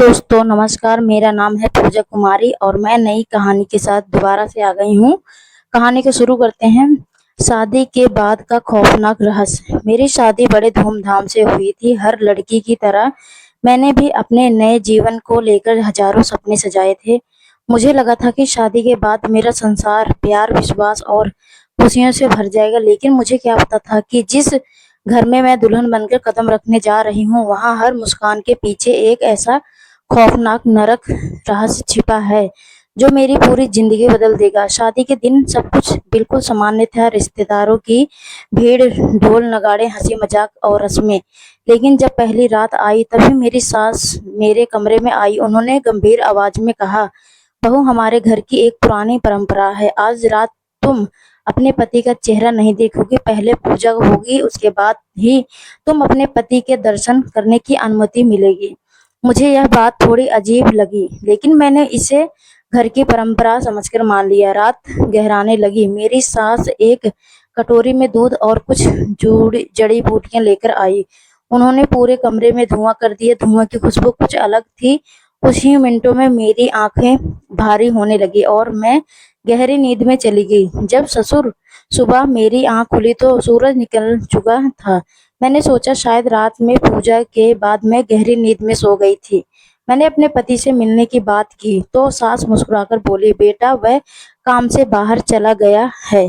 दोस्तों नमस्कार, मेरा नाम है पूजा कुमारी और मैं नई कहानी के साथ दोबारा से आ गई हूँ। कहानी को शुरू करते हैं। शादी के बाद का खौफनाक रहस्य। मेरी शादी बड़े धूमधाम से हुई थी, हर लड़की की तरह मैंने भी अपने नए जीवन को लेकर हजारों सपने सजाए थे। मुझे लगा था कि शादी के बाद मेरा संसार प्यार, विश्वास और खुशियों से भर जाएगा, लेकिन मुझे क्या पता था कि जिस घर में मैं दुल्हन बनकर कदम रखने जा रही हूँ, वहाँ हर मुस्कान के पीछे एक ऐसा खौफनाक नरक रहस्य छिपा है जो मेरी पूरी जिंदगी बदल देगा। शादी के दिन सब कुछ बिल्कुल सामान्य था, रिश्तेदारों की भीड़, ढोल नगाड़े, हंसी मजाक और रस्में। लेकिन जब पहली रात आई तभी मेरी सास मेरे कमरे में आई। उन्होंने गंभीर आवाज में कहा, बहू, हमारे घर की एक पुरानी परंपरा है, आज रात तुम अपने पति का चेहरा नहीं देखोगी, पहले पूजा होगी, उसके बाद ही तुम अपने पति के दर्शन करने की अनुमति मिलेगी। मुझे यह बात थोड़ी अजीब लगी, लेकिन मैंने इसे घर की परंपरा समझकर मान लिया। रात गहराने लगी। मेरी सास एक कटोरी में दूध और कुछ जड़ी बूटियां लेकर आई। उन्होंने पूरे कमरे में धुआं कर दिया। धुआं की खुशबू कुछ अलग थी। कुछ ही मिनटों में मेरी आंखें भारी होने लगी और मैं गहरी नींद में चली गई। जब ससुर सुबह मेरी आंख खुली तो सूरज निकल चुका था। मैंने सोचा शायद रात में पूजा के बाद मैं गहरी नींद में सो गई थी। मैंने अपने पति से मिलने की बात की तो सास मुस्कुराकर बोली, बेटा, वह काम से बाहर चला गया है।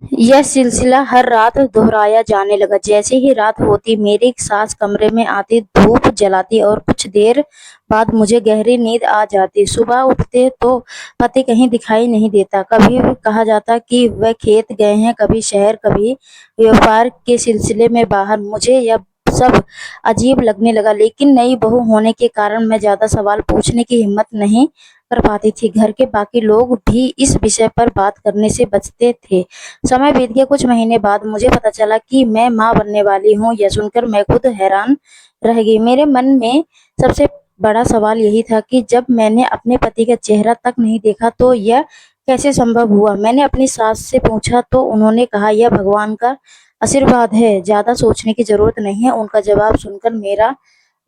यह सिलसिला हर रात दोहराया जाने लगा। जैसे ही रात होती मेरी सास कमरे में आती, धूप जलाती और कुछ देर बाद मुझे गहरी नींद आ जाती। सुबह उठते तो पति कहीं दिखाई नहीं देता। कभी कहा जाता कि वह खेत गए हैं, कभी शहर, कभी व्यापार के सिलसिले में बाहर। मुझे यह सब अजीब लगने लगा, लेकिन नई बहू होने के कारण मैं ज्यादा सवाल पूछने की हिम्मत नहीं कर पाती थी। घर के बाकी लोग भी इस विषय पर बात करने से बचते थे। समय बीत गया। कुछ महीने बाद मुझे पता चला कि मैं माँ बनने वाली हूँ। यह सुनकर मैं खुद हैरान रह गई। मेरे मन में सबसे बड़ा सवाल यही था कि जब मैंने अपने पति का चेहरा तक नहीं देखा तो यह कैसे संभव हुआ। मैंने अपनी सास से पूछा तो उन्होंने कहा, यह भगवान का आशीर्वाद है, ज्यादा सोचने की जरूरत नहीं है। उनका जवाब सुनकर मेरा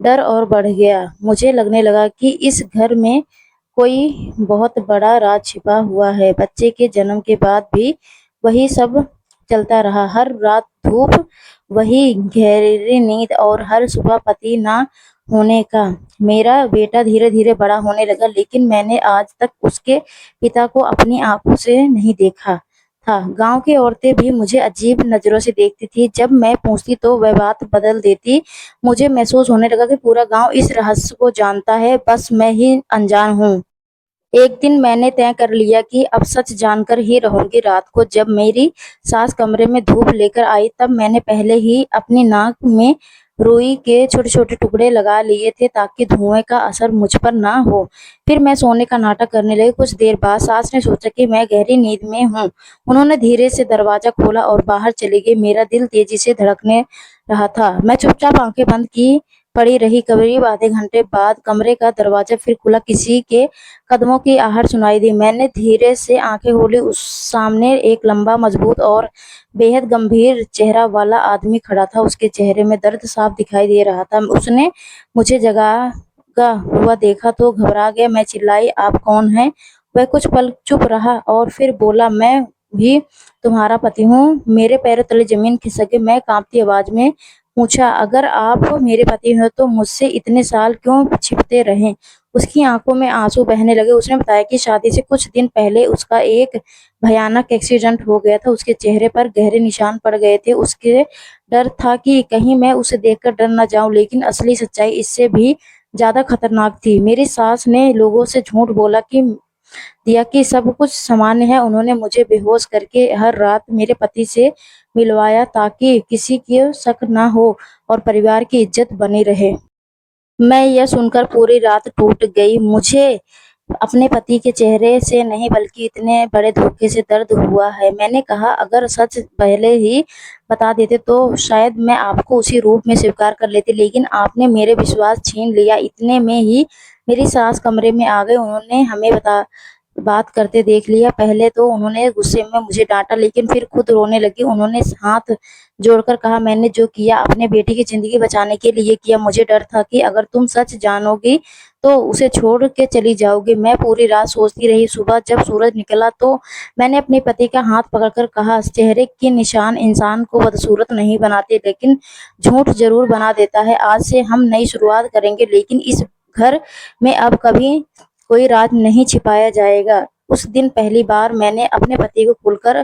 डर और बढ़ गया। मुझे लगने लगा कि इस घर में कोई बहुत बड़ा राज छिपा हुआ है। बच्चे के जन्म के बाद भी वही सब चलता रहा। हर रात धूप, वही गहरी नींद और हर सुबह पति ना होने का। मेरा बेटा धीरे धीरे बड़ा होने लगा, लेकिन मैंने आज तक उसके पिता को अपनी आंखों से नहीं देखा था। गांव की औरतें भी मुझे अजीब नजरों से देखती थी। जब मैं पूछती तो वह बात बदल देती। मुझे महसूस होने लगा कि पूरा गांव इस रहस्य को जानता है, बस मैं ही अनजान हूँ। एक दिन मैंने तय कर लिया कि अब सच जानकर ही रहूंगी। रात को जब मेरी सास कमरे में धूप लेकर आई तब मैंने पहले ही अपनी नाक में रुई के छोटे छोटे टुकड़े लगा लिए थे ताकि धुएं का असर मुझ पर ना हो। फिर मैं सोने का नाटक करने लगी। कुछ देर बाद सास ने सोचा कि मैं गहरी नींद में हूँ। उन्होंने धीरे से दरवाजा खोला और बाहर चली गई। मेरा दिल तेजी से धड़कने रहा था। मैं चुपचाप आंखें बंद की पड़ी रही। करीब आधे घंटे बाद कमरे का दरवाजा फिर खुला। किसी के कदमों की आहट सुनाई दी। मैंने धीरे से आंखें खोली। उस सामने एक लंबा, मजबूत और बेहद गंभीर चेहरा वाला आदमी खड़ा था। उसके चेहरे में दर्द साफ दिखाई दे रहा था। उसने मुझे जगागा हुआ देखा तो घबरा गया। मैं चिल्लाई, आप कौन हैं? वह कुछ पल चुप रहा और फिर बोला, मैं भी तुम्हारा पति हूँ। मेरे पैरों तले जमीन खिसक गई। मैं कांपती आवाज में पूछा, अगर आप मेरे पति हो तो मुझसे इतने साल क्यों छिपते रहे? उसकी आंखों में आंसू बहने लगे। उसने बताया कि शादी से कुछ दिन पहले उसका एक भयानक एक्सीडेंट हो गया था। उसके चेहरे पर गहरे निशान पड़ गए थे। उसके डर था कि कहीं मैं उसे देखकर डर न जाऊं, लेकिन असली सच्चाई इससे भी ज्यादा खतरनाक थी। मेरी सास ने लोगों से झूठ बोला कि दिया कि सब कुछ सामान्य है। उन्होंने मुझे बेहोश करके हर रात मेरे पति से मिलवाया ताकि किसी को शक ना हो और परिवार की इज्जत बनी रहे। मैं यह सुनकर पूरी रात टूट गई। मुझे अपने पति के चेहरे से नहीं बल्कि इतने बड़े धोखे से दर्द हुआ है। मैंने कहा, अगर सच पहले ही बता देते तो शायद मैं आपको उसी रूप में स्वीकार कर लेती, लेकिन आपने मेरे विश्वास छीन लिया। इतने में ही मेरी सास कमरे में आ गई। उन्होंने हमें बात करते देख लिया। पहले तो उन्होंने गुस्से में मुझे डांटा, लेकिन फिर खुद रोने लगी। उन्होंने हाथ जोड़कर कहा, मैंने जो किया अपने बेटे की जिंदगी बचाने के लिए किया। मुझे डर था कि अगर तुम सच जानोगी तो उसे छोड़ के चली जाओगी। मैं पूरी रात सोचती रही। सुबह जब सूरज निकला तो मैंने अपने पति का हाथ पकड़कर कहा, चेहरे के निशान इंसान को बदसूरत नहीं बनाते, लेकिन झूठ जरूर बना देता है। आज से हम नई शुरुआत करेंगे, लेकिन इस घर में अब कभी कोई राज नहीं छिपाया जाएगा। उस दिन पहली बार मैंने अपने पति को खुलकर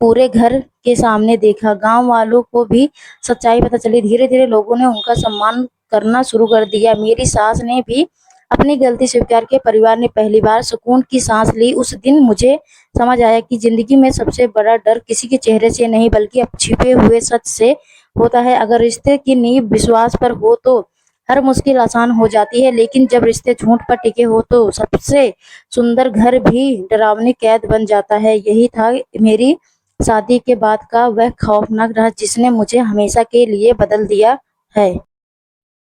पूरे घर के सामने देखा। गांव वालों को भी सच्चाई पता चली। धीरे धीरे लोगों ने उनका सम्मान करना शुरू कर दिया। मेरी सास ने भी अपनी गलती स्वीकार की। परिवार ने पहली बार सुकून की सांस ली। उस दिन मुझे समझ आया कि जिंदगी में सबसे बड़ा डर किसी के चेहरे से नहीं, बल्कि अब छिपे हुए सच से होता है। अगर रिश्ते की नींव विश्वास पर हो तो हर मुश्किल आसान हो जाती है, लेकिन जब रिश्ते झूठ पर टिके हो तो सबसे सुंदर घर भी डरावनी कैद बन जाता है। यही था मेरी शादी के बाद का वह खौफनाक राज जिसने मुझे हमेशा के लिए बदल दिया है।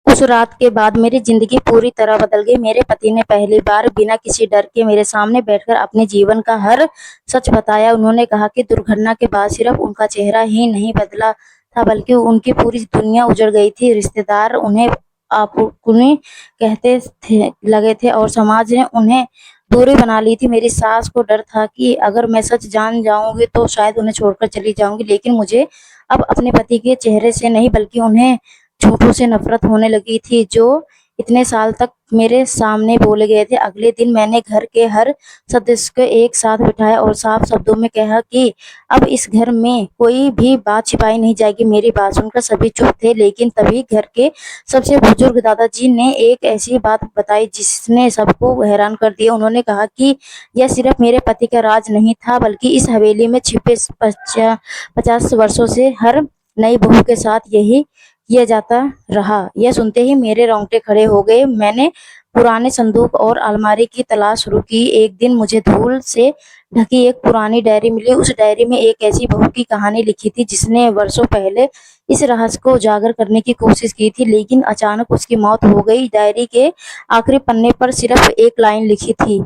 उस रात के बाद मेरी जिंदगी पूरी तरह बदल गई। मेरे पति ने पहली बार बिना किसी डर के मेरे सामने बैठकर अपने जीवन का हर सच बताया। उन्होंने कहा कि दुर्घटना के बाद सिर्फ उनका चेहरा ही नहीं बदला था, बल्कि उनकी पूरी दुनिया उजड़ गई थी। रिश्तेदार उन्हें आपने कहते थे लगे थे और समाज ने उन्हें दूरी बना ली थी। मेरी सास को डर था कि अगर मैं सच जान जाऊंगी तो शायद उन्हें छोड़कर चली जाऊंगी, लेकिन मुझे अब अपने पति के चेहरे से नहीं, बल्कि उन्हें झूठों से नफरत होने लगी थी, जो इतने साल तक मेरे सामने बोले गए थे। अगले दिन मैंने घर के हर सदस्य को एक साथ बिठाया और साफ शब्दों में कहा कि अब इस घर में कोई भी बात छिपाई नहीं जाएगी। मेरी बात सुनकर सभी चुप थे, लेकिन तभी घर के सबसे बुजुर्ग दादाजी ने एक ऐसी बात बताई जिसने सबको हैरान कर दिया। उन्होंने कहा कि यह सिर्फ मेरे पति का राज नहीं था, बल्कि इस हवेली में छिपे 50 वर्षों से हर नई बहू के साथ यही किया जाता रहा। यह सुनते ही मेरे रोंगटे खड़े हो गए। मैंने पुराने संदूक और अलमारी की तलाश शुरू की। एक दिन मुझे धूल से ढकी एक पुरानी डायरी मिली। उस डायरी में एक ऐसी बहू की कहानी लिखी थी जिसने वर्षों पहले इस रहस्य को उजागर करने की कोशिश की थी, लेकिन अचानक उसकी मौत हो गई। डायरी के आखिरी पन्ने पर सिर्फ एक लाइन लिखी थी,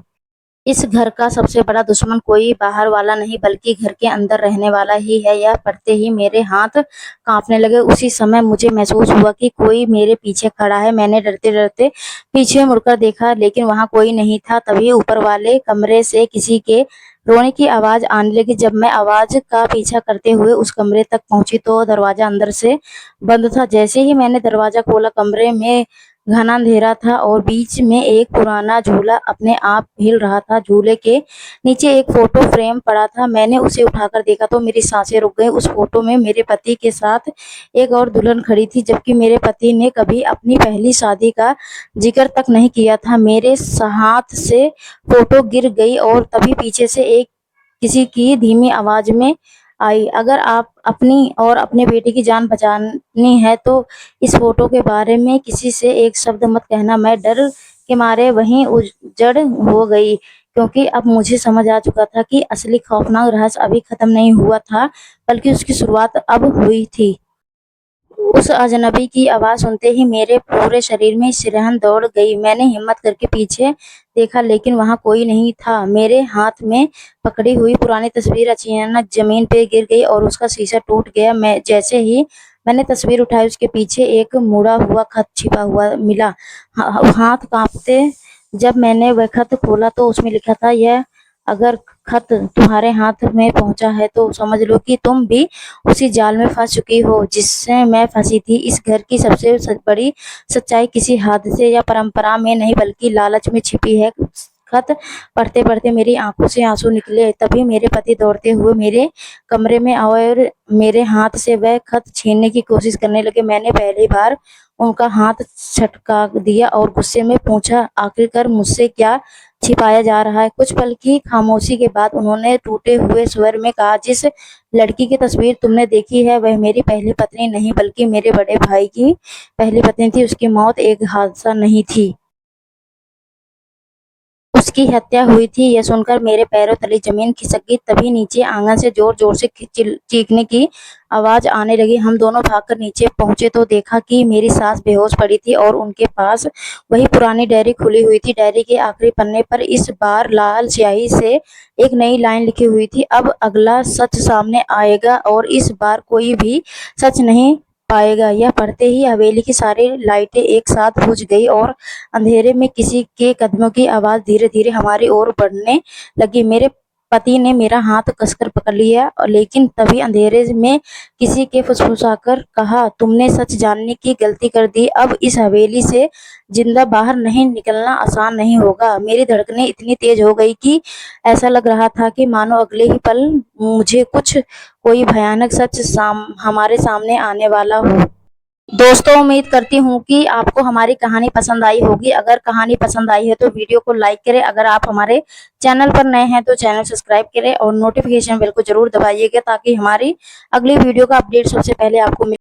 इस घर का सबसे बड़ा दुश्मन कोई बाहर वाला नहीं, बल्कि घर के अंदर रहने वाला ही है। यह पढ़ते ही मेरे हाथ कांपने लगे। उसी समय मुझे महसूस हुआ कि कोई मेरे पीछे खड़ा है। मैंने डरते डरते पीछे मुड़कर देखा, लेकिन वहां कोई नहीं था। तभी ऊपर वाले कमरे से किसी के रोने की आवाज आने लगी। जब मैं आवाज का पीछा करते हुए उस कमरे तक पहुंची तो दरवाजा अंदर से बंद था। जैसे ही मैंने दरवाजा खोला, कमरे में घना अंधेरा था और बीच में एक पुराना झूला अपने आप हिल रहा था। झूले के नीचे एक फोटो फ्रेम पड़ा था। मैंने उसे उठाकर देखा तो मेरी सांसें रुक गईं। उस फोटो में मेरे पति के साथ एक और दुल्हन खड़ी थी, जबकि मेरे पति ने कभी अपनी पहली शादी का जिक्र तक नहीं किया था। मेरे हाथ से फोटो गिर गई और तभी पीछे से एक किसी की धीमी आवाज में आई, अगर आप अपनी और अपने बेटे की जान बचानी है तो इस फोटो के बारे में किसी से एक शब्द मत कहना। मैं डर के मारे वहीं उजड़ हो गई, क्योंकि अब मुझे समझ आ चुका था कि असली खौफनाक रहस्य अभी खत्म नहीं हुआ था, बल्कि उसकी शुरुआत अब हुई थी। उस अजनबी की आवाज सुनते ही मेरे पूरे शरीर में सिरहन दौड़ गई। मैंने हिम्मत करके पीछे देखा, लेकिन वहां कोई नहीं था। मेरे हाथ में पकड़ी हुई पुरानी तस्वीर अचानक जमीन पे गिर गई और उसका शीशा टूट गया। मैं जैसे ही मैंने तस्वीर उठाई, उसके पीछे एक मुड़ा हुआ खत छिपा हुआ मिला। हाथ कांपते जब मैंने वह खत खोला तो उसमें लिखा था, यह अगर खत तुम्हारे हाथ में पहुंचा है तो समझ लो कि तुम भी उसी जाल में फंस चुकी हो जिससे मैं फंसी थी। इस घर की सबसे बड़ी सच्चाई किसी हादसे या परंपरा में नहीं, बल्कि लालच में छिपी है। खत पढ़ते पढ़ते मेरी आंखों से आंसू निकले। तभी मेरे पति दौड़ते हुए मेरे कमरे में आए और मेरे हाथ से वह खत छीनने की कोशिश करने लगे। मैंने पहली बार उनका हाथ छटका दिया और गुस्से में पूछा, आखिरकार मुझसे क्या छिपाया जा रहा है। कुछ पल की खामोशी के बाद उन्होंने टूटे हुए स्वर में कहा, जिस लड़की की तस्वीर तुमने देखी है वह मेरी पहली पत्नी नहीं, बल्कि मेरे बड़े भाई की पहली पत्नी थी। उसकी मौत एक हादसा नहीं थी, की हत्या हुई थी। यह सुनकर मेरे पैरों तले जमीन खिसक गई। तभी नीचे आंगन से जोर-जोर से चीखने की आवाज आने लगी। हम दोनों भागकर नीचे पहुंचे तो देखा कि मेरी सास बेहोश पड़ी थी और उनके पास वही पुरानी डायरी खुली हुई थी। डायरी के आखिरी पन्ने पर इस बार लाल स्याही से एक नई लाइन लिखी हुई थी, अब अगला सच सामने आएगा और इस बार कोई भी सच नहीं पाएगा। यह पढ़ते ही हवेली की सारी लाइटें एक साथ बुझ गई और अंधेरे में किसी के कदमों की आवाज धीरे-धीरे हमारी ओर बढ़ने लगी। मेरे पति ने मेरा हाथ कसकर पकड़ लिया, लेकिन तभी अंधेरे में किसी के फुसफुसाकर कहा, तुमने सच जानने की गलती कर दी। अब इस हवेली से जिंदा बाहर नहीं निकलना आसान नहीं होगा। मेरी धड़कनें इतनी तेज हो गई कि ऐसा लग रहा था कि मानो अगले ही पल मुझे कोई भयानक सच हमारे सामने आने वाला हो। दोस्तों, उम्मीद करती हूँ कि आपको हमारी कहानी पसंद आई होगी। अगर कहानी पसंद आई है तो वीडियो को लाइक करें। अगर आप हमारे चैनल पर नए हैं तो चैनल सब्सक्राइब करें और नोटिफिकेशन बेल को जरूर दबाइएगा ताकि हमारी अगली वीडियो का अपडेट सबसे पहले आपको मिले।